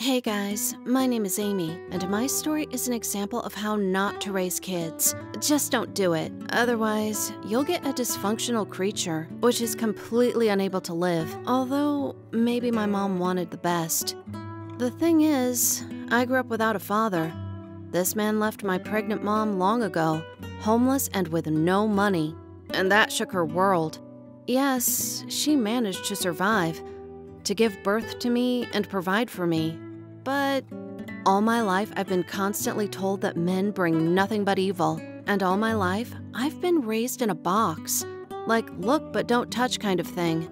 Hey guys, my name is Amy, and my story is an example of how not to raise kids. Just don't do it. Otherwise, you'll get a dysfunctional creature, which is completely unable to live, although maybe my mom wanted the best. The thing is, I grew up without a father. This man left my pregnant mom long ago, homeless and with no money, and that shook her world. Yes, she managed to survive, to give birth to me and provide for me. But all my life, I've been constantly told that men bring nothing but evil. And all my life, I've been raised in a box. Like, look but don't touch kind of thing.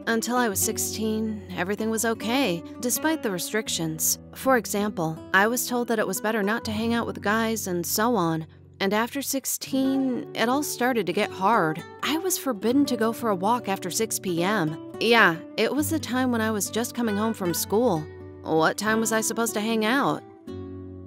Until I was 16, everything was okay, despite the restrictions. For example, I was told that it was better not to hang out with guys and so on. And after 16, it all started to get hard. I was forbidden to go for a walk after 6 p.m. Yeah, it was the time when I was just coming home from school. What time was I supposed to hang out?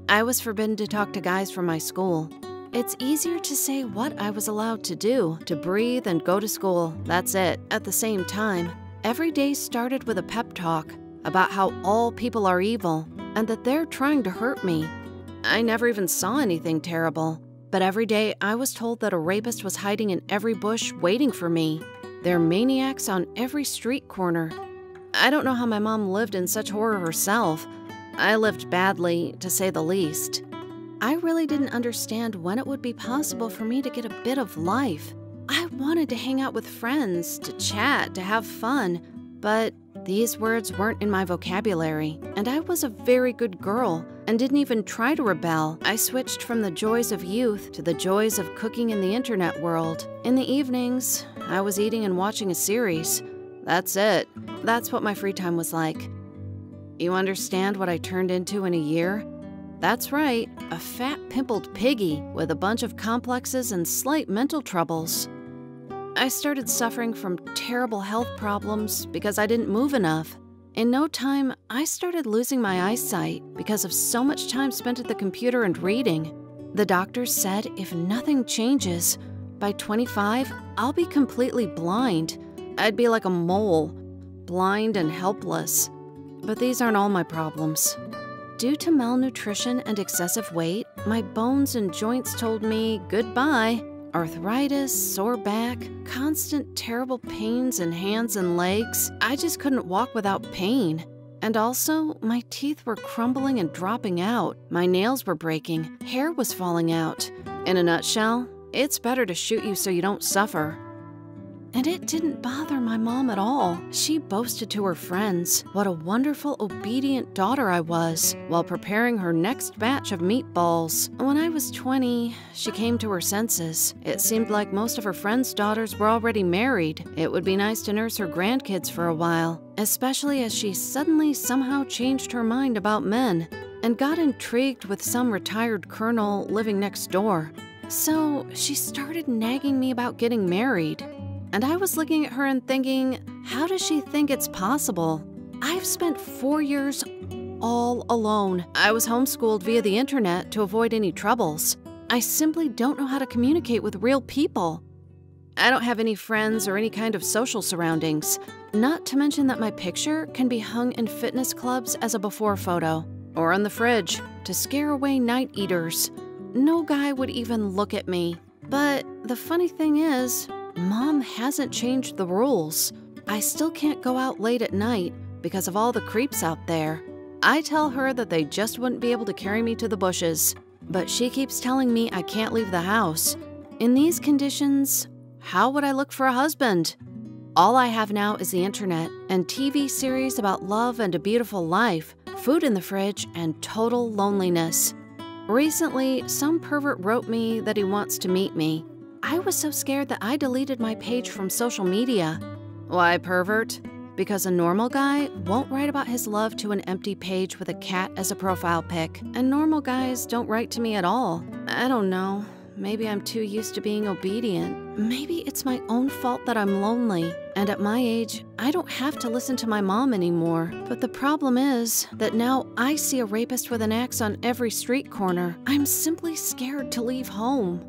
I was forbidden to talk to guys from my school. It's easier to say what I was allowed to do, to breathe and go to school, that's it. At the same time, every day started with a pep talk about how all people are evil and that they're trying to hurt me. I never even saw anything terrible, but every day I was told that a rapist was hiding in every bush waiting for me. There are maniacs on every street corner. I don't know how my mom lived in such horror herself. I lived badly, to say the least. I really didn't understand when it would be possible for me to get a bit of life. I wanted to hang out with friends, to chat, to have fun, but these words weren't in my vocabulary, and I was a very good girl and didn't even try to rebel. I switched from the joys of youth to the joys of cooking in the internet world. In the evenings, I was eating and watching a series. That's it. That's what my free time was like. You understand what I turned into in a year? That's right, a fat, pimpled piggy with a bunch of complexes and slight mental troubles. I started suffering from terrible health problems because I didn't move enough. In no time, I started losing my eyesight because of so much time spent at the computer and reading. The doctors said if nothing changes, by 25, I'll be completely blind. I'd be like a mole, blind and helpless. But these aren't all my problems. Due to malnutrition and excessive weight, my bones and joints told me goodbye. Arthritis, sore back, constant terrible pains in hands and legs. I just couldn't walk without pain. And also, my teeth were crumbling and dropping out. My nails were breaking. Hair was falling out. In a nutshell, it's better to shoot you so you don't suffer. And it didn't bother my mom at all. She boasted to her friends what a wonderful, obedient daughter I was while preparing her next batch of meatballs. When I was 20, she came to her senses. It seemed like most of her friends' daughters were already married. It would be nice to nurse her grandkids for a while, especially as she suddenly somehow changed her mind about men and got intrigued with some retired colonel living next door. So she started nagging me about getting married. And I was looking at her and thinking, how does she think it's possible? I've spent 4 years all alone. I was homeschooled via the internet to avoid any troubles. I simply don't know how to communicate with real people. I don't have any friends or any kind of social surroundings. Not to mention that my picture can be hung in fitness clubs as a before photo, or on the fridge to scare away night eaters. No guy would even look at me. But the funny thing is, Mom hasn't changed the rules. I still can't go out late at night because of all the creeps out there. I tell her that they just wouldn't be able to carry me to the bushes, but she keeps telling me I can't leave the house. In these conditions, how would I look for a husband? All I have now is the internet and TV series about love and a beautiful life, food in the fridge, and total loneliness. Recently, some pervert wrote me that he wants to meet me. I was so scared that I deleted my page from social media. Why pervert? Because a normal guy won't write about his love to an empty page with a cat as a profile pic, and normal guys don't write to me at all. I don't know. Maybe I'm too used to being obedient. Maybe it's my own fault that I'm lonely, and at my age, I don't have to listen to my mom anymore. But the problem is that now I see a rapist with an axe on every street corner. I'm simply scared to leave home.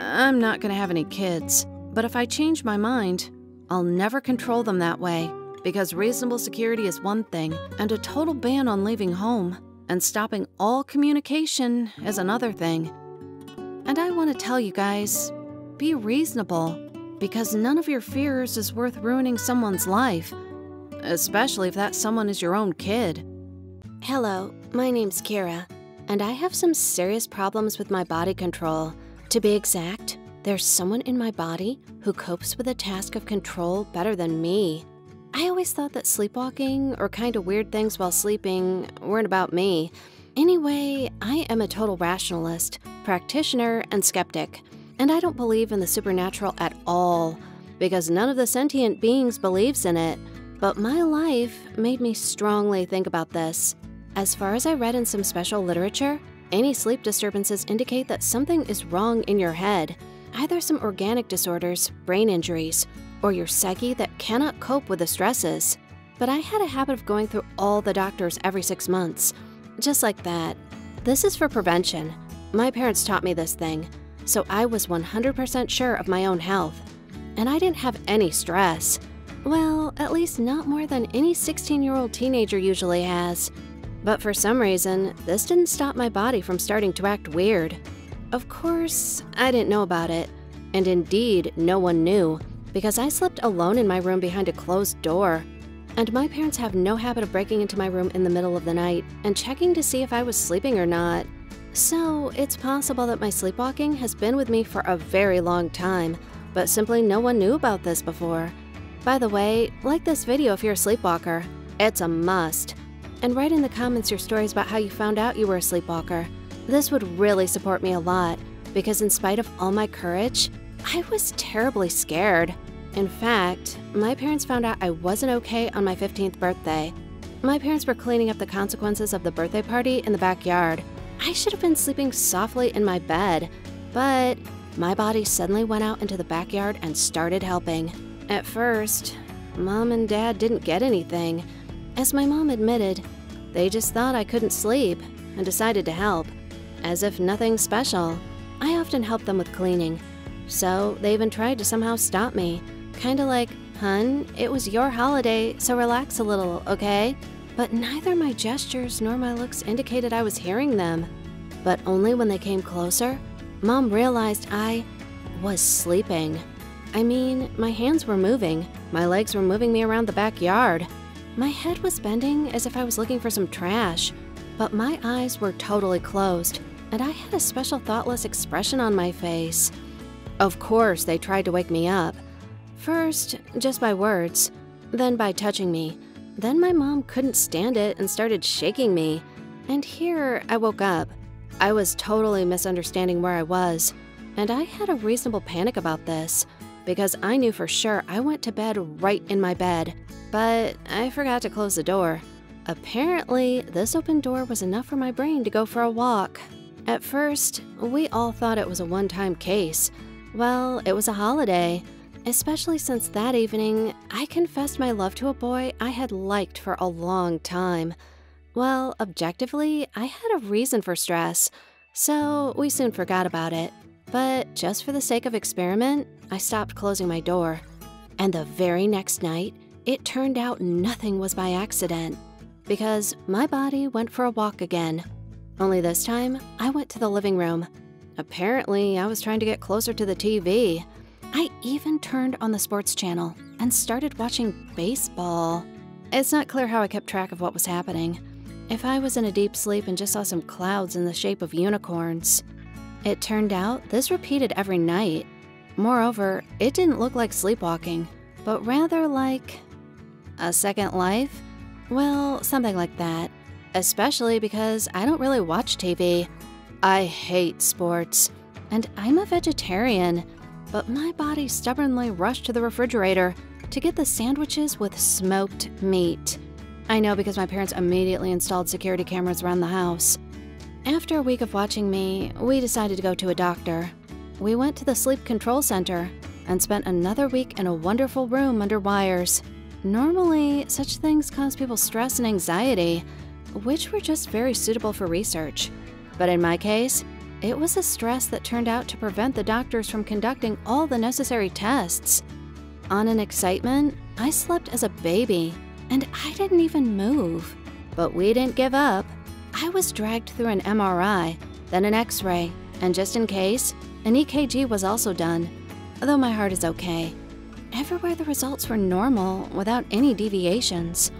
I'm not gonna have any kids, but if I change my mind, I'll never control them that way. because reasonable security is one thing, and a total ban on leaving home and stopping all communication is another thing. And I want to tell you guys, be reasonable, because none of your fears is worth ruining someone's life, especially if that someone is your own kid. Hello, my name's Kira, and I have some serious problems with my body control. To be exact, there's someone in my body who copes with the task of control better than me. I always thought that sleepwalking or kind of weird things while sleeping weren't about me. Anyway, I am a total rationalist, practitioner, and skeptic, and I don't believe in the supernatural at all, because none of the sentient beings believes in it. But my life made me strongly think about this. As far as I read in some special literature, any sleep disturbances indicate that something is wrong in your head, either some organic disorders, brain injuries, or your psyche that cannot cope with the stresses. But I had a habit of going through all the doctors every 6 months, just like that. This is for prevention. My parents taught me this thing, so I was 100% sure of my own health. And I didn't have any stress. Well, at least not more than any 16-year-old teenager usually has. But for some reason, this didn't stop my body from starting to act weird. Of course, I didn't know about it, and indeed, no one knew, because I slept alone in my room behind a closed door. And my parents have no habit of breaking into my room in the middle of the night and checking to see if I was sleeping or not. So it's possible that my sleepwalking has been with me for a very long time, but simply no one knew about this before. By the way, like this video if you're a sleepwalker. It's a must. And write in the comments your stories about how you found out you were a sleepwalker. This would really support me a lot, because in spite of all my courage, I was terribly scared. In fact, my parents found out I wasn't okay on my 15th birthday. My parents were cleaning up the consequences of the birthday party in the backyard. I should have been sleeping softly in my bed, but my body suddenly went out into the backyard and started helping. At first, Mom and Dad didn't get anything. As my mom admitted, they just thought I couldn't sleep and decided to help, as if nothing special. I often helped them with cleaning, so they even tried to somehow stop me. Kinda like, "Hun, it was your holiday, so relax a little, okay?" But neither my gestures nor my looks indicated I was hearing them. But only when they came closer, Mom realized I was sleeping. I mean, my hands were moving, my legs were moving me around the backyard. My head was bending as if I was looking for some trash, but my eyes were totally closed, and I had a special thoughtless expression on my face. Of course, they tried to wake me up. First, just by words, then by touching me. Then my mom couldn't stand it and started shaking me. And here I woke up. I was totally misunderstanding where I was, and I had a reasonable panic about this, because I knew for sure I went to bed right in my bed, but I forgot to close the door. Apparently, this open door was enough for my brain to go for a walk. At first, we all thought it was a one-time case. Well, it was a holiday, especially since that evening, I confessed my love to a boy I had liked for a long time. Well, objectively, I had a reason for stress, so we soon forgot about it. But just for the sake of experiment, I stopped closing my door. And the very next night, it turned out nothing was by accident, because my body went for a walk again. Only this time, I went to the living room. Apparently, I was trying to get closer to the TV. I even turned on the sports channel and started watching baseball. It's not clear how I kept track of what was happening. If I was in a deep sleep and just saw some clouds in the shape of unicorns. It turned out this repeated every night. Moreover, it didn't look like sleepwalking, but rather like a second life? Well, something like that. Especially because I don't really watch TV. I hate sports, and I'm a vegetarian, but my body stubbornly rushed to the refrigerator to get the sandwiches with smoked meat. I know because my parents immediately installed security cameras around the house. After a week of watching me, we decided to go to a doctor. We went to the sleep control center and spent another week in a wonderful room under wires. Normally, such things cause people stress and anxiety, which were just very suitable for research. But in my case, it was a stress that turned out to prevent the doctors from conducting all the necessary tests. on an excitement, I slept as a baby, and I didn't even move. But we didn't give up. I was dragged through an MRI, then an X-ray, and just in case, an EKG was also done, though my heart is okay. Everywhere the results were normal, without any deviations.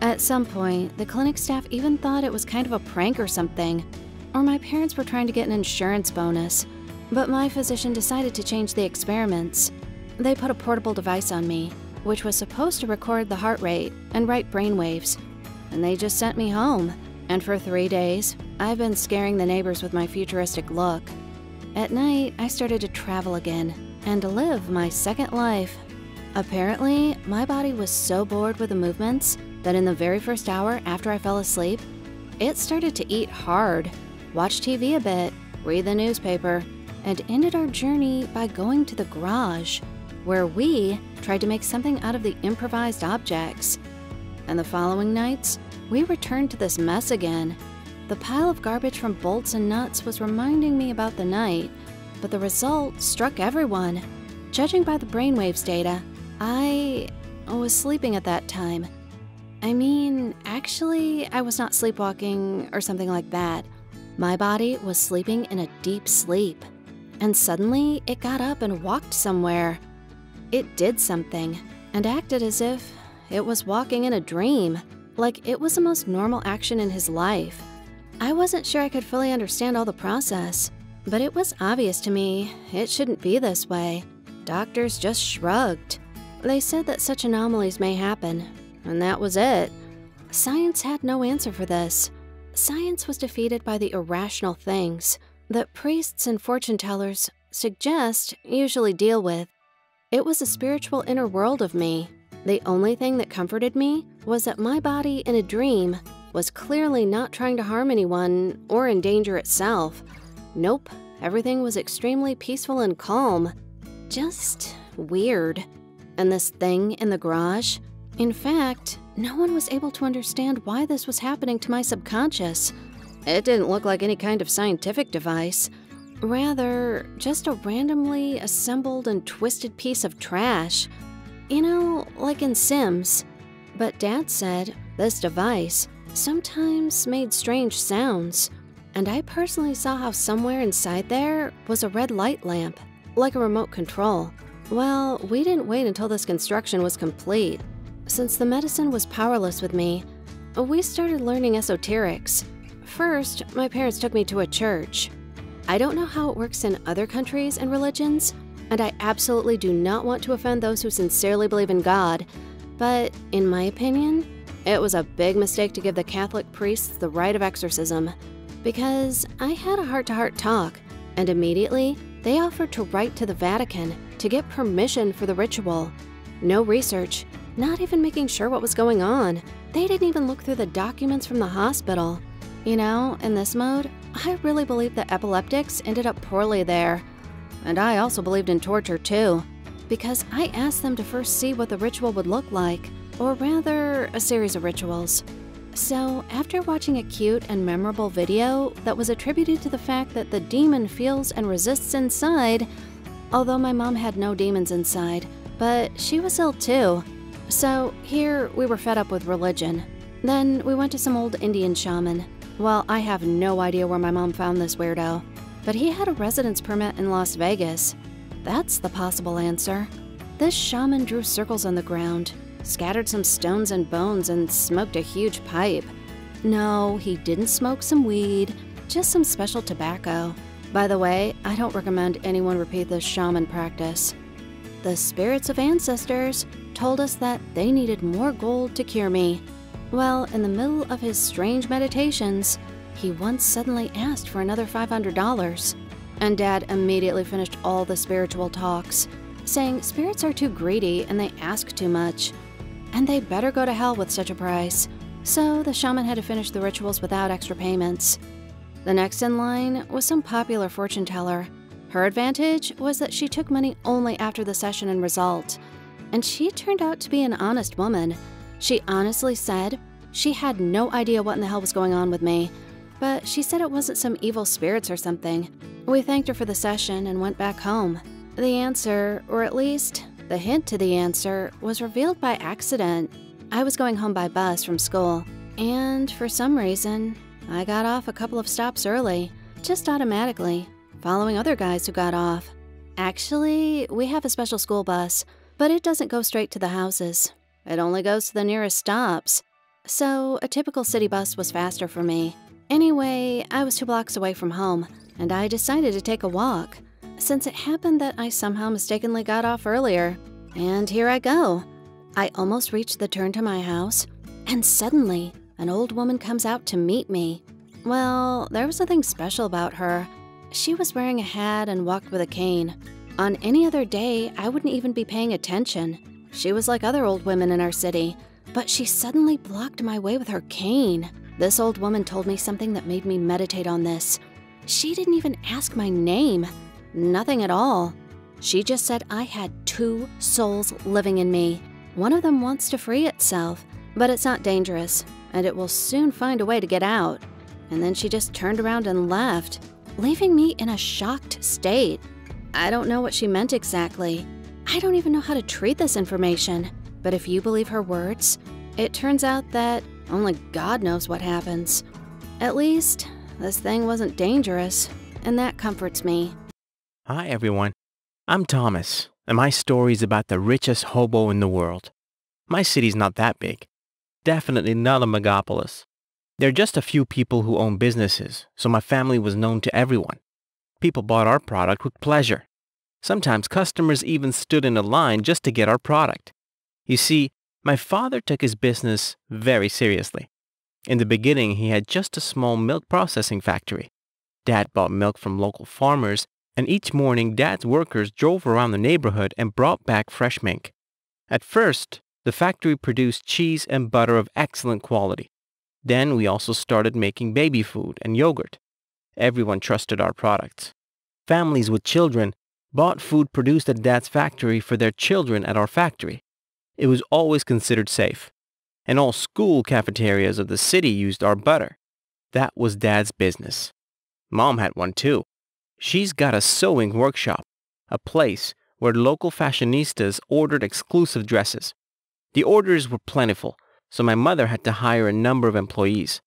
At some point, the clinic staff even thought it was kind of a prank or something, or my parents were trying to get an insurance bonus. But my physician decided to change the experiments. They put a portable device on me, which was supposed to record the heart rate and write brainwaves, and they just sent me home. And for 3 days, I've been scaring the neighbors with my futuristic look. At night, I started to travel again and to live my second life. Apparently, my body was so bored with the movements that in the very first hour after I fell asleep, it started to eat hard, watch TV a bit, read the newspaper, and ended our journey by going to the garage, where we tried to make something out of the improvised objects. And the following nights, we returned to this mess again. The pile of garbage from bolts and nuts was reminding me about the night, but the result struck everyone. Judging by the brainwaves data, I was sleeping at that time. I mean, actually, I was not sleepwalking or something like that. My body was sleeping in a deep sleep, and suddenly it got up and walked somewhere. It did something and acted as if it was walking in a dream, like it was the most normal action in his life. I wasn't sure I could fully understand all the process, but it was obvious to me it shouldn't be this way. Doctors just shrugged. They said that such anomalies may happen, and that was it. Science had no answer for this. Science was defeated by the irrational things that priests and fortune tellers suggest usually deal with. It was a spiritual inner world of me. The only thing that comforted me was that my body in a dream was clearly not trying to harm anyone or endanger itself. Nope, everything was extremely peaceful and calm. Just weird. And this thing in the garage? In fact, no one was able to understand why this was happening to my subconscious. It didn't look like any kind of scientific device. Rather, just a randomly assembled and twisted piece of trash. You know, like in Sims. But Dad said this device sometimes made strange sounds. And I personally saw how somewhere inside there was a red light lamp, like a remote control. Well, we didn't wait until this construction was complete. Since the medicine was powerless with me, we started learning esoterics. First, my parents took me to a church. I don't know how it works in other countries and religions, and I absolutely do not want to offend those who sincerely believe in God, but in my opinion, it was a big mistake to give the Catholic priests the right of exorcism, because I had a heart-to-heart talk, and immediately they offered to write to the Vatican to get permission for the ritual. No research, not even making sure what was going on. They didn't even look through the documents from the hospital. You know, in this mode, I really believe that epileptics ended up poorly there. And I also believed in torture too, because I asked them to first see what the ritual would look like, or rather, a series of rituals. So, after watching a cute and memorable video that was attributed to the fact that the demon feels and resists inside, although my mom had no demons inside, but she was ill too. So, here we were fed up with religion. Then we went to some old Indian shaman. Well, I have no idea where my mom found this weirdo, but he had a residence permit in Las Vegas. That's the possible answer. This shaman drew circles on the ground, scattered some stones and bones, and smoked a huge pipe. No, he didn't smoke some weed, just some special tobacco. By the way, I don't recommend anyone repeat this shaman practice. The spirits of ancestors told us that they needed more gold to cure me. Well, in the middle of his strange meditations, he once suddenly asked for another $500. And Dad immediately finished all the spiritual talks, saying spirits are too greedy and they ask too much, and they better go to hell with such a price. So the shaman had to finish the rituals without extra payments. The next in line was some popular fortune teller. Her advantage was that she took money only after the session and result, and she turned out to be an honest woman. She honestly said she had no idea what in the hell was going on with me, but she said it wasn't some evil spirits or something. We thanked her for the session and went back home. The answer, or at least The hint to the answer was revealed by accident. I was going home by bus from school, and for some reason, I got off a couple of stops early, just automatically, following other guys who got off. Actually, we have a special school bus, but it doesn't go straight to the houses. It only goes to the nearest stops. So a typical city bus was faster for me. Anyway, I was 2 blocks away from home, and I decided to take a walk, since it happened that I somehow mistakenly got off earlier. And here I go. I almost reached the turn to my house, and suddenly, an old woman comes out to meet me. Well, there was nothing special about her. She was wearing a hat and walked with a cane. On any other day, I wouldn't even be paying attention. She was like other old women in our city, but she suddenly blocked my way with her cane. This old woman told me something that made me meditate on this. She didn't even ask my name. Nothing at all. She just said I had 2 souls living in me. One of them wants to free itself, but it's not dangerous, and it will soon find a way to get out. And then she just turned around and left, leaving me in a shocked state. I don't know what she meant exactly. I don't even know how to treat this information. But if you believe her words, it turns out that only God knows what happens. At least, this thing wasn't dangerous, and that comforts me. Hi everyone, I'm Thomas, and my story is about the richest hobo in the world. My city's not that big. Definitely not a megapolis. There are just a few people who own businesses, so my family was known to everyone. People bought our product with pleasure. Sometimes customers even stood in a line just to get our product. You see, my father took his business very seriously. In the beginning, he had just a small milk processing factory. Dad bought milk from local farmers, and each morning Dad's workers drove around the neighborhood and brought back fresh milk. At first, the factory produced cheese and butter of excellent quality. Then we also started making baby food and yogurt. Everyone trusted our products. Families with children bought food produced at Dad's factory for their children at our factory. It was always considered safe. And all school cafeterias of the city used our butter. That was Dad's business. Mom had one too. She's got a sewing workshop, a place where local fashionistas ordered exclusive dresses. The orders were plentiful, so my mother had to hire a number of employees.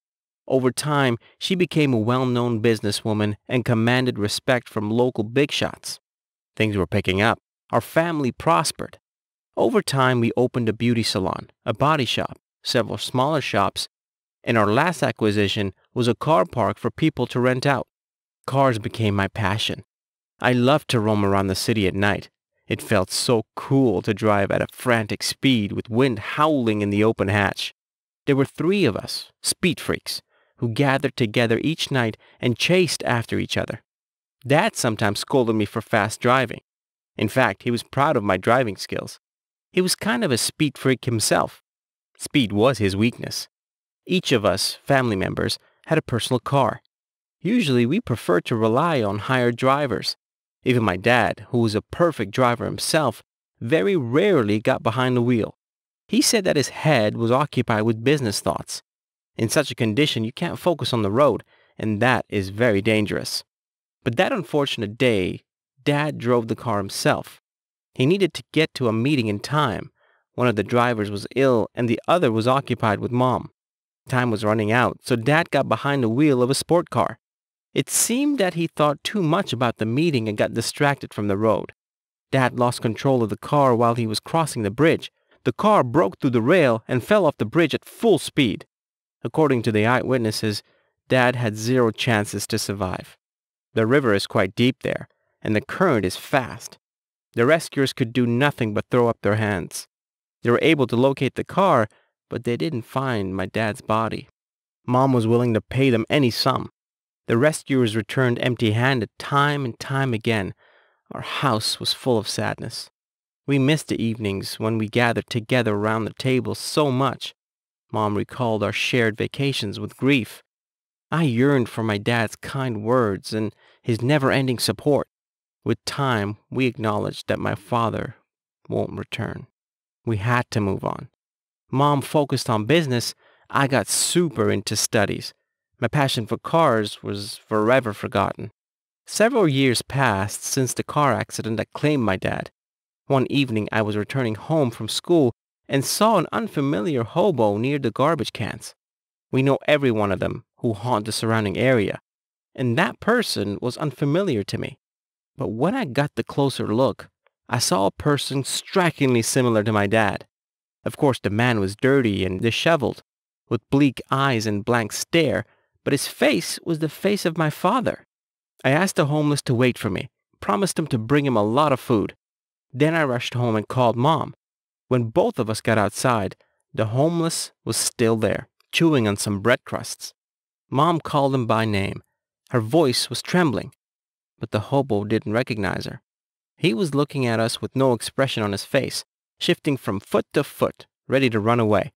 Over time, she became a well-known businesswoman and commanded respect from local big shots. Things were picking up. Our family prospered. Over time, we opened a beauty salon, a body shop, several smaller shops, and our last acquisition was a car park for people to rent out. Cars became my passion. I loved to roam around the city at night. It felt so cool to drive at a frantic speed with wind howling in the open hatch. There were 3 of us, speed freaks, who gathered together each night and chased after each other. Dad sometimes scolded me for fast driving. In fact, he was proud of my driving skills. He was kind of a speed freak himself. Speed was his weakness. Each of us, family members, had a personal car. Usually, we preferred to rely on hired drivers. Even my dad, who was a perfect driver himself, very rarely got behind the wheel. He said that his head was occupied with business thoughts. In such a condition, you can't focus on the road, and that is very dangerous. But that unfortunate day, Dad drove the car himself. He needed to get to a meeting in time. One of the drivers was ill, and the other was occupied with Mom. Time was running out, so Dad got behind the wheel of a sport car. It seemed that he thought too much about the meeting and got distracted from the road. Dad lost control of the car while he was crossing the bridge. The car broke through the rail and fell off the bridge at full speed. According to the eyewitnesses, Dad had 0 chances to survive. The river is quite deep there, and the current is fast. The rescuers could do nothing but throw up their hands. They were able to locate the car, but they didn't find my dad's body. Mom was willing to pay them any sum. The rescuers returned empty-handed time and time again. Our house was full of sadness. We missed the evenings when we gathered together around the table so much. Mom recalled our shared vacations with grief. I yearned for my dad's kind words and his never-ending support. With time, we acknowledged that my father won't return. We had to move on. Mom focused on business. I got super into studies. My passion for cars was forever forgotten. Several years passed since the car accident that claimed my dad. One evening I was returning home from school and saw an unfamiliar hobo near the garbage cans. We know every one of them who haunt the surrounding area, and that person was unfamiliar to me. But when I got the closer look, I saw a person strikingly similar to my dad. Of course, the man was dirty and disheveled, with bleak eyes and blank stare, but his face was the face of my father. I asked the homeless to wait for me, promised him to bring him a lot of food. Then I rushed home and called Mom. When both of us got outside, the homeless was still there, chewing on some bread crusts. Mom called him by name. Her voice was trembling, but the hobo didn't recognize her. He was looking at us with no expression on his face, shifting from foot to foot, ready to run away.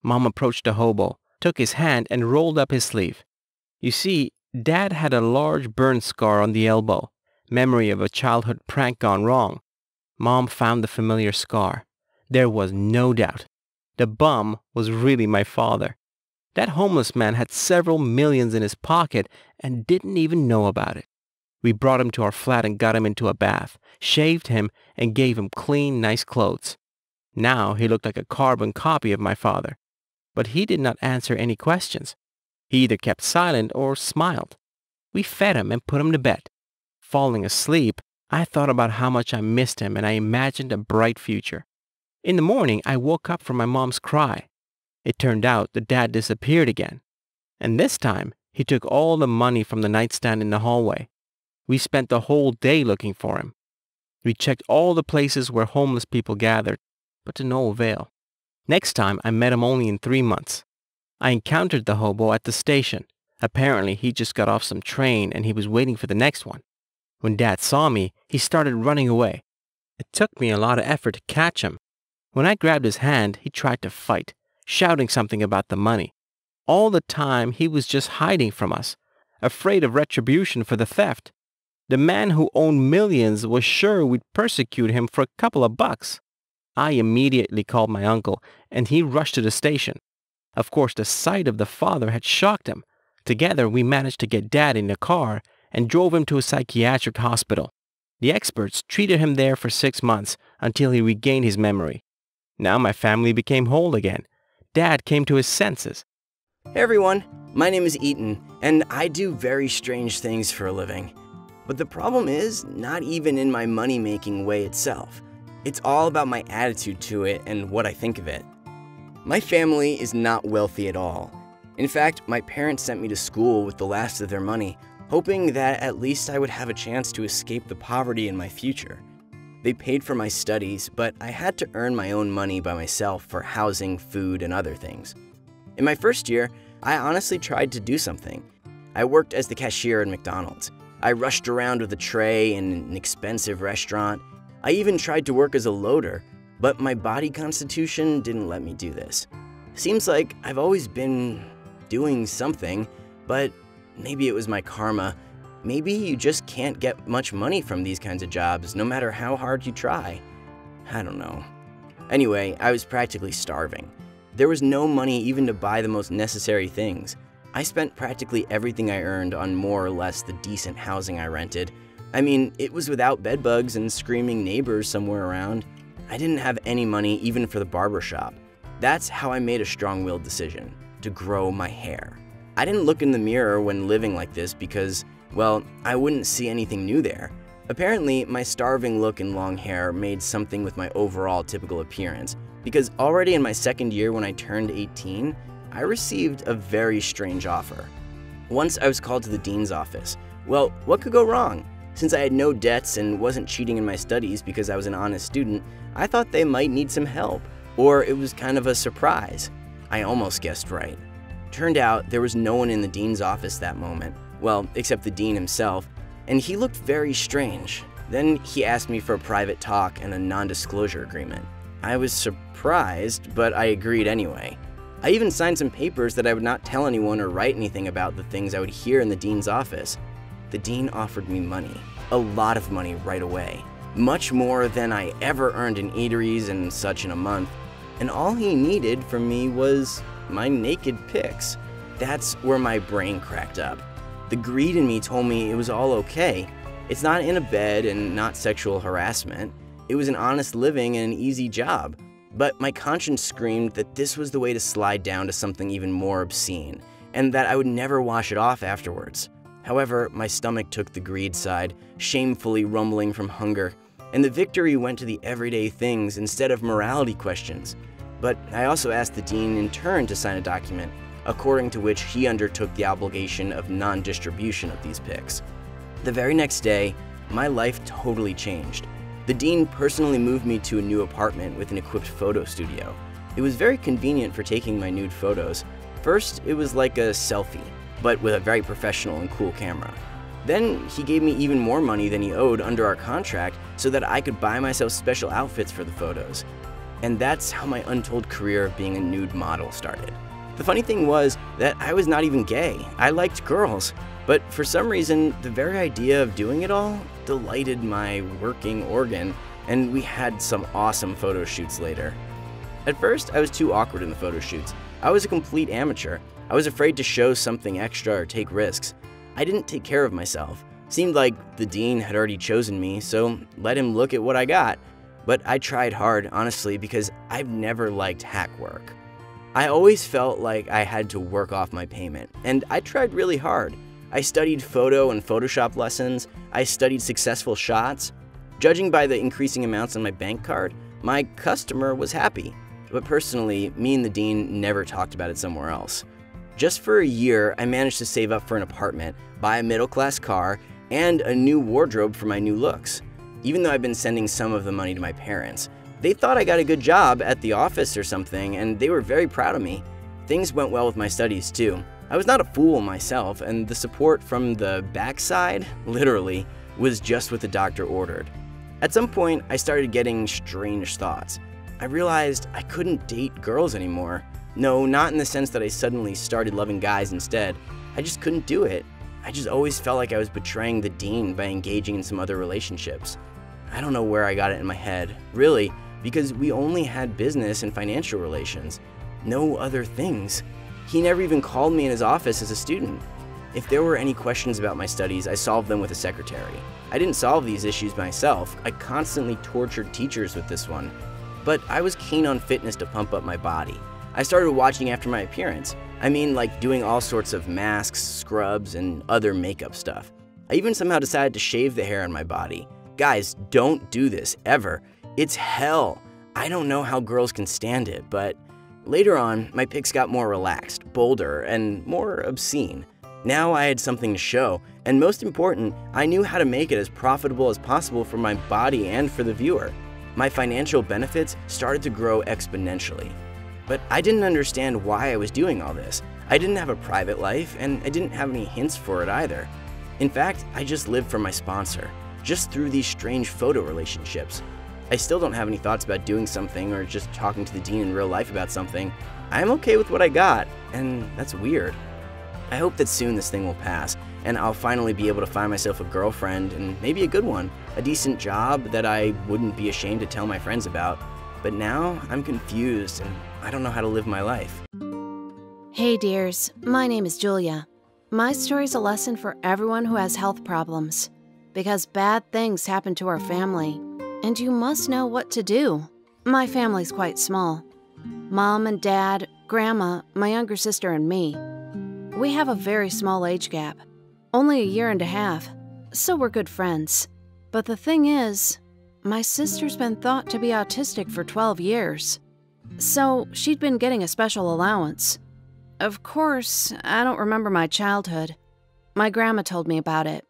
Mom approached the hobo, took his hand and rolled up his sleeve. You see, Dad had a large burn scar on the elbow, memory of a childhood prank gone wrong. Mom found the familiar scar. There was no doubt. The bum was really my father. That homeless man had several millions in his pocket and didn't even know about it. We brought him to our flat and got him into a bath, shaved him, and gave him clean, nice clothes. Now he looked like a carbon copy of my father. But he did not answer any questions. He either kept silent or smiled. We fed him and put him to bed. Falling asleep, I thought about how much I missed him and I imagined a bright future. In the morning, I woke up from my mom's cry. It turned out that Dad disappeared again. And this time, he took all the money from the nightstand in the hallway. We spent the whole day looking for him. We checked all the places where homeless people gathered, but to no avail. Next time, I met him only in 3 months. I encountered the hobo at the station. Apparently, he just got off some train and he was waiting for the next one. When Dad saw me, he started running away. It took me a lot of effort to catch him. When I grabbed his hand, he tried to fight, shouting something about the money. All the time, he was just hiding from us, afraid of retribution for the theft. The man who owned millions was sure we'd persecute him for a couple of bucks. I immediately called my uncle, and he rushed to the station. Of course, the sight of the father had shocked him. Together, we managed to get Dad in the car and drove him to a psychiatric hospital. The experts treated him there for 6 months until he regained his memory. Now my family became whole again. Dad came to his senses. Hey everyone, my name is Eaton, and I do very strange things for a living. But the problem is not even in my money-making way itself. It's all about my attitude to it and what I think of it. My family is not wealthy at all. In fact, my parents sent me to school with the last of their money, hoping that at least I would have a chance to escape the poverty in my future. They paid for my studies, but I had to earn my own money by myself for housing, food, and other things. In my first year, I honestly tried to do something. I worked as the cashier at McDonald's. I rushed around with a tray in an expensive restaurant. I even tried to work as a loader, but my body constitution didn't let me do this. Seems like I've always been doing something, but maybe it was my karma. Maybe you just can't get much money from these kinds of jobs, no matter how hard you try. I don't know. Anyway, I was practically starving. There was no money even to buy the most necessary things. I spent practically everything I earned on more or less the decent housing I rented. I mean, it was without bedbugs and screaming neighbors somewhere around. I didn't have any money even for the barbershop. That's how I made a strong-willed decision, to grow my hair. I didn't look in the mirror when living like this because, well, I wouldn't see anything new there. Apparently, my starving look and long hair made something with my overall typical appearance, because already in my second year when I turned 18, I received a very strange offer. Once I was called to the dean's office. Well, what could go wrong? Since I had no debts and wasn't cheating in my studies because I was an honest student, I thought they might need some help, or it was kind of a surprise. I almost guessed right. Turned out there was no one in the dean's office that moment, well, except the dean himself, and he looked very strange. Then he asked me for a private talk and a non-disclosure agreement. I was surprised, but I agreed anyway. I even signed some papers that I would not tell anyone or write anything about the things I would hear in the dean's office. The dean offered me money, a lot of money right away, much more than I ever earned in eateries and such in a month, and all he needed from me was my naked pics. That's where my brain cracked up. The greed in me told me it was all okay. It's not in a bed and not sexual harassment. It was an honest living and an easy job. But my conscience screamed that this was the way to slide down to something even more obscene, and that I would never wash it off afterwards. However, my stomach took the greed side, shamefully rumbling from hunger, and the victory went to the everyday things instead of morality questions. But I also asked the dean in turn to sign a document, according to which he undertook the obligation of non-distribution of these pics. The very next day, my life totally changed. The dean personally moved me to a new apartment with an equipped photo studio. It was very convenient for taking my nude photos. First, it was like a selfie, but with a very professional and cool camera. Then he gave me even more money than he owed under our contract so that I could buy myself special outfits for the photos. And that's how my untold career of being a nude model started. The funny thing was that I was not even gay. I liked girls. But for some reason, the very idea of doing it all delighted my working organ, and we had some awesome photo shoots later. At first, I was too awkward in the photo shoots. I was a complete amateur. I was afraid to show something extra or take risks. I didn't take care of myself. Seemed like the dean had already chosen me, so let him look at what I got. But I tried hard, honestly, because I've never liked hack work. I always felt like I had to work off my payment, and I tried really hard. I studied photo and Photoshop lessons. I studied successful shots. Judging by the increasing amounts on my bank card, my customer was happy. But personally, me and the dean never talked about it somewhere else. Just for a year, I managed to save up for an apartment, buy a middle-class car, and a new wardrobe for my new looks. Even though I've been sending some of the money to my parents, they thought I got a good job at the office or something, and they were very proud of me. Things went well with my studies too. I was not a fool myself, and the support from the backside, literally, was just what the doctor ordered. At some point, I started getting strange thoughts. I realized I couldn't date girls anymore. No, not in the sense that I suddenly started loving guys instead. I just couldn't do it. I just always felt like I was betraying the dean by engaging in some other relationships. I don't know where I got it in my head, really, because we only had business and financial relations. No other things. He never even called me in his office as a student. If there were any questions about my studies, I solved them with a secretary. I didn't solve these issues myself. I constantly tortured teachers with this one. But I was keen on fitness to pump up my body. I started watching after my appearance. I mean, like doing all sorts of masks, scrubs, and other makeup stuff. I even somehow decided to shave the hair on my body. Guys, don't do this, ever. It's hell. I don't know how girls can stand it, but later on, my pics got more relaxed, bolder, and more obscene. Now I had something to show, and most important, I knew how to make it as profitable as possible for my body and for the viewer. My financial benefits started to grow exponentially. But I didn't understand why I was doing all this. I didn't have a private life, and I didn't have any hints for it either. In fact, I just lived for my sponsor, just through these strange photo relationships. I still don't have any thoughts about doing something or just talking to the dean in real life about something. I'm okay with what I got, and that's weird. I hope that soon this thing will pass, and I'll finally be able to find myself a girlfriend, and maybe a good one, a decent job that I wouldn't be ashamed to tell my friends about. But now, I'm confused, and I don't know how to live my life. Hey dears, my name is Julia. My story's a lesson for everyone who has health problems, because bad things happen to our family, and you must know what to do. My family's quite small. Mom and Dad, Grandma, my younger sister, and me. We have a very small age gap, only a year and a half, so we're good friends. But the thing is, my sister's been thought to be autistic for 12 years, so she'd been getting a special allowance. Of course, I don't remember my childhood. My grandma told me about it.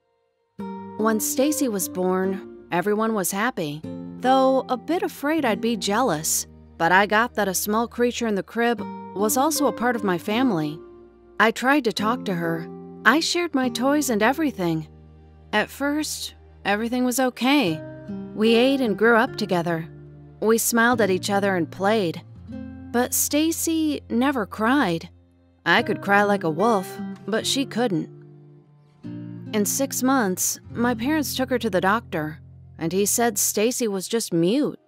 When Stacy was born, everyone was happy, though a bit afraid I'd be jealous. But I got that a small creature in the crib was also a part of my family. I tried to talk to her. I shared my toys and everything. At first, everything was okay. We ate and grew up together. We smiled at each other and played. But Stacy never cried. I could cry like a wolf, but she couldn't. In 6 months, my parents took her to the doctor, and he said Stacy was just mute.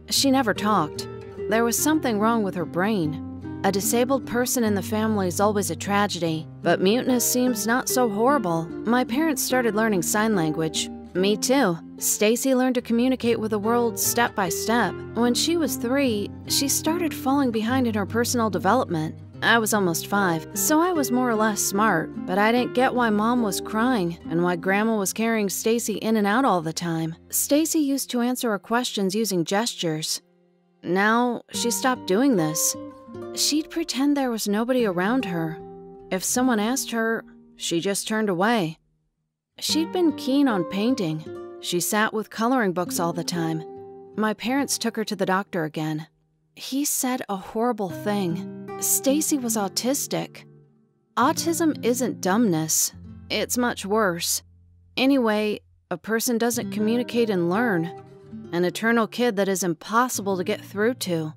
She never talked. There was something wrong with her brain. A disabled person in the family is always a tragedy, but muteness seems not so horrible. My parents started learning sign language. Me too. Stacy learned to communicate with the world step by step. When she was 3, she started falling behind in her personal development. I was almost 5, so I was more or less smart, but I didn't get why Mom was crying and why Grandma was carrying Stacy in and out all the time. Stacy used to answer her questions using gestures. Now, she stopped doing this. She'd pretend there was nobody around her. If someone asked her, she just turned away. She'd been keen on painting. She sat with coloring books all the time. My parents took her to the doctor again. He said a horrible thing. Stacy was autistic. Autism isn't dumbness. It's much worse. Anyway, a person doesn't communicate and learn. An eternal kid that is impossible to get through to.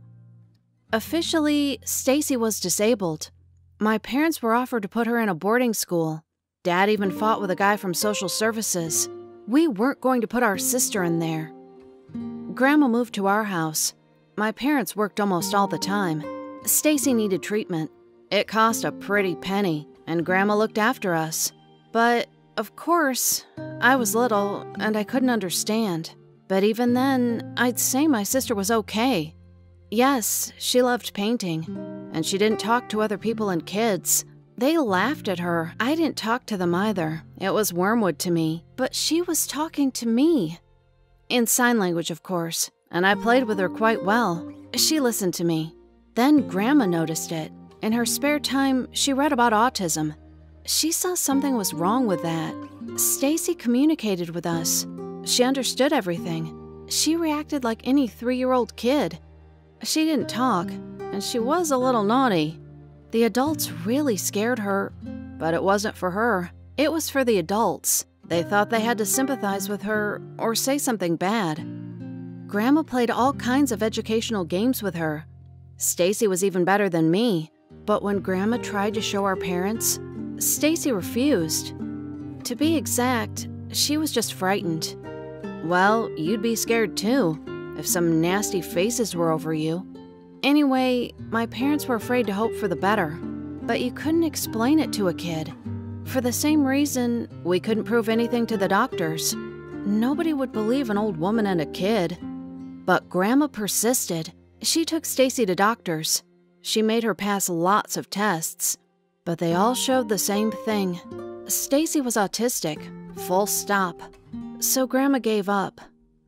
Officially, Stacy was disabled. My parents were offered to put her in a boarding school. Dad even fought with a guy from social services. We weren't going to put our sister in there. Grandma moved to our house. My parents worked almost all the time. Stacy needed treatment. It cost a pretty penny, and Grandma looked after us. But, of course, I was little, and I couldn't understand. But even then, I'd say my sister was okay. Yes, she loved painting, and she didn't talk to other people and kids. They laughed at her. I didn't talk to them either. It was wormwood to me. But she was talking to me. In sign language, of course, and I played with her quite well. She listened to me. Then Grandma noticed it. In her spare time, she read about autism. She saw something was wrong with that. Stacy communicated with us. She understood everything. She reacted like any 3-year-old kid. She didn't talk, and she was a little naughty. The adults really scared her, but it wasn't for her. It was for the adults. They thought they had to sympathize with her or say something bad. Grandma played all kinds of educational games with her. Stacy was even better than me, but when Grandma tried to show our parents, Stacy refused. To be exact, she was just frightened. Well, you'd be scared too, if some nasty faces were over you. Anyway, my parents were afraid to hope for the better, but you couldn't explain it to a kid. For the same reason, we couldn't prove anything to the doctors. Nobody would believe an old woman and a kid. But Grandma persisted. She took Stacy to doctors. She made her pass lots of tests, but they all showed the same thing. Stacy was autistic, full stop. So Grandma gave up,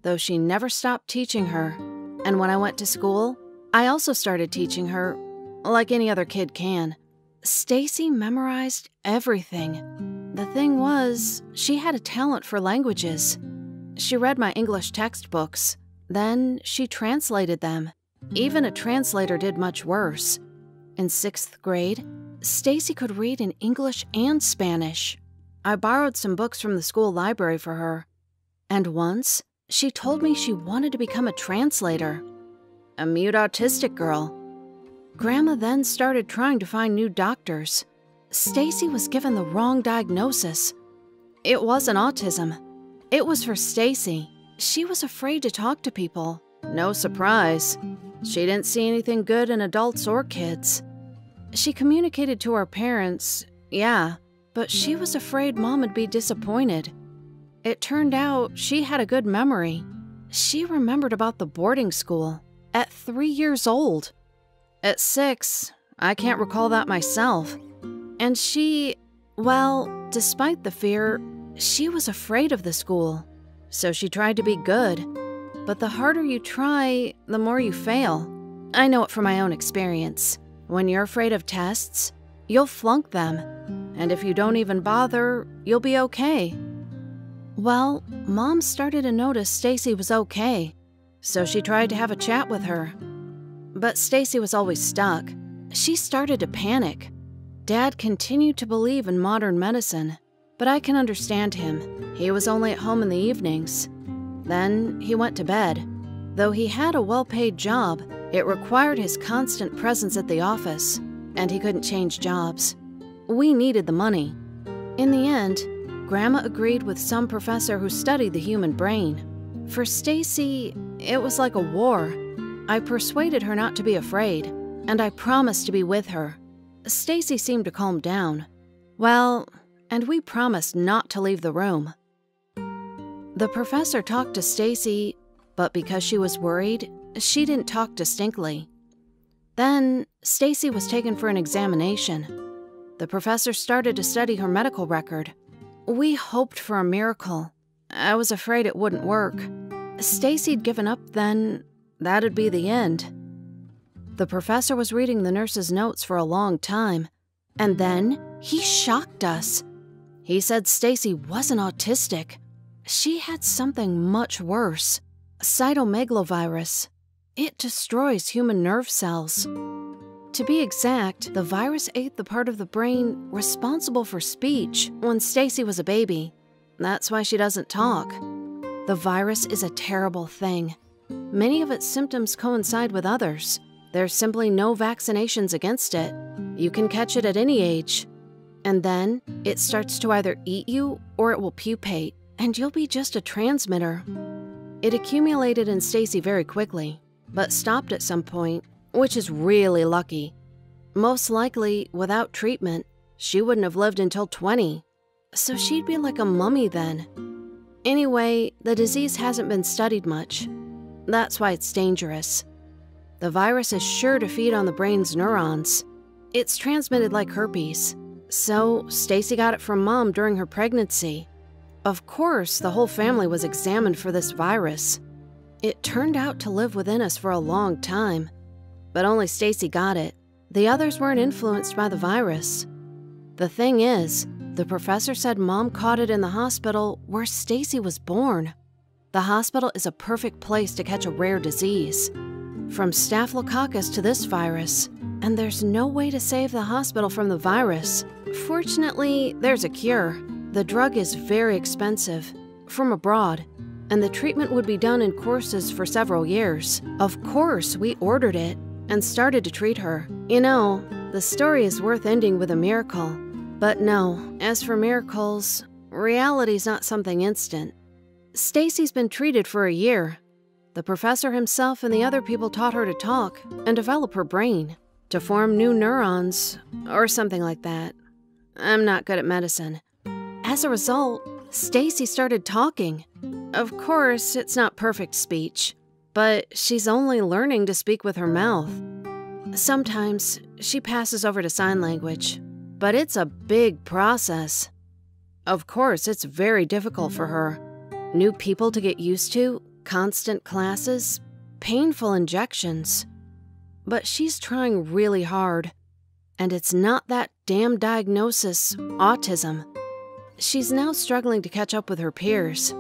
though she never stopped teaching her. And when I went to school, I also started teaching her, like any other kid can. Stacy memorized everything. The thing was, she had a talent for languages. She read my English textbooks. Then she translated them. Even a translator did much worse. In 6th grade, Stacy could read in English and Spanish. I borrowed some books from the school library for her. And once, she told me she wanted to become a translator. A mute autistic girl. Grandma then started trying to find new doctors. Stacy was given the wrong diagnosis. It wasn't autism. It was for Stacy. She was afraid to talk to people. No surprise. She didn't see anything good in adults or kids. She communicated to her parents, yeah, but she was afraid Mom would be disappointed. It turned out she had a good memory. She remembered about the boarding school. At 3 years old. At 6, I can't recall that myself. And she, well, despite the fear, she was afraid of the school. So she tried to be good. But the harder you try, the more you fail. I know it from my own experience. When you're afraid of tests, you'll flunk them. And if you don't even bother, you'll be okay. Well, Mom started to notice Stacy was okay. So she tried to have a chat with her. But Stacy was always stuck. She started to panic. Dad continued to believe in modern medicine, but I can understand him. He was only at home in the evenings. Then he went to bed. Though he had a well-paid job, it required his constant presence at the office, and he couldn't change jobs. We needed the money. In the end, Grandma agreed with some professor who studied the human brain. For Stacy, it was like a war. I persuaded her not to be afraid, and I promised to be with her. Stacy seemed to calm down. Well, and we promised not to leave the room. The professor talked to Stacy, but because she was worried, she didn't talk distinctly. Then, Stacy was taken for an examination. The professor started to study her medical record. We hoped for a miracle. I was afraid it wouldn't work. Stacy'd given up then. That'd be the end. The professor was reading the nurse's notes for a long time, and then he shocked us. He said Stacy wasn't autistic. She had something much worse, cytomegalovirus. It destroys human nerve cells. To be exact, the virus ate the part of the brain responsible for speech when Stacy was a baby. That's why she doesn't talk. The virus is a terrible thing. Many of its symptoms coincide with others. There's simply no vaccinations against it. You can catch it at any age. And then, it starts to either eat you or it will pupate, and you'll be just a transmitter. It accumulated in Stacy very quickly, but stopped at some point, which is really lucky. Most likely, without treatment, she wouldn't have lived until 20. So she'd be like a mummy then. Anyway, the disease hasn't been studied much. That's why it's dangerous. The virus is sure to feed on the brain's neurons. It's transmitted like herpes. So, Stacy got it from Mom during her pregnancy. Of course, the whole family was examined for this virus. It turned out to live within us for a long time, but only Stacy got it. The others weren't influenced by the virus. The thing is, the professor said Mom caught it in the hospital where Stacy was born. The hospital is a perfect place to catch a rare disease. From Staphylococcus to this virus, and there's no way to save the hospital from the virus. Fortunately, there's a cure. The drug is very expensive, from abroad, and the treatment would be done in courses for several years. Of course, we ordered it and started to treat her. You know, the story is worth ending with a miracle. But no, as for miracles, reality's not something instant. Stacy's been treated for a year. The professor himself and the other people taught her to talk and develop her brain, to form new neurons, or something like that. I'm not good at medicine. As a result, Stacy started talking. Of course, it's not perfect speech, but she's only learning to speak with her mouth. Sometimes she passes over to sign language, but it's a big process. Of course, it's very difficult for her. New people to get used to, constant classes, painful injections. But she's trying really hard. And it's not that damn diagnosis, autism. She's now struggling to catch up with her peers.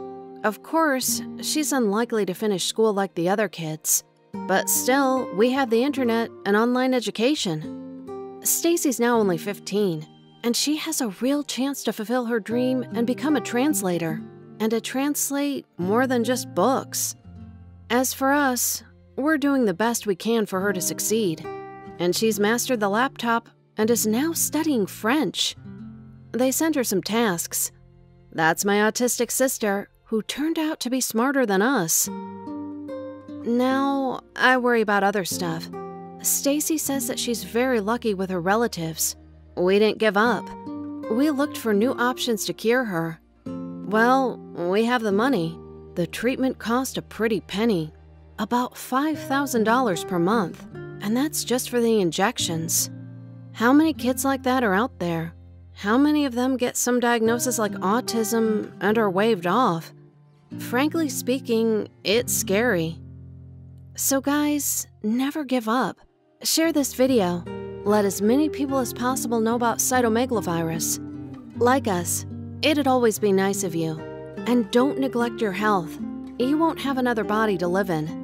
Of course, she's unlikely to finish school like the other kids. But still, we have the internet and online education. Stacy's now only 15, and she has a real chance to fulfill her dream and become a translator, and to translate more than just books. As for us, we're doing the best we can for her to succeed, and she's mastered the laptop and is now studying French. They sent her some tasks. That's my autistic sister, who turned out to be smarter than us. Now, I worry about other stuff. Stacy says that she's very lucky with her relatives. We didn't give up. We looked for new options to cure her. Well, we have the money. The treatment cost a pretty penny, about $5,000 per month, and that's just for the injections. How many kids like that are out there? How many of them get some diagnosis like autism and are waved off? Frankly speaking, it's scary. So guys, never give up. Share this video. Let as many people as possible know about cytomegalovirus. Like us, it'd always be nice of you. And don't neglect your health. You won't have another body to live in.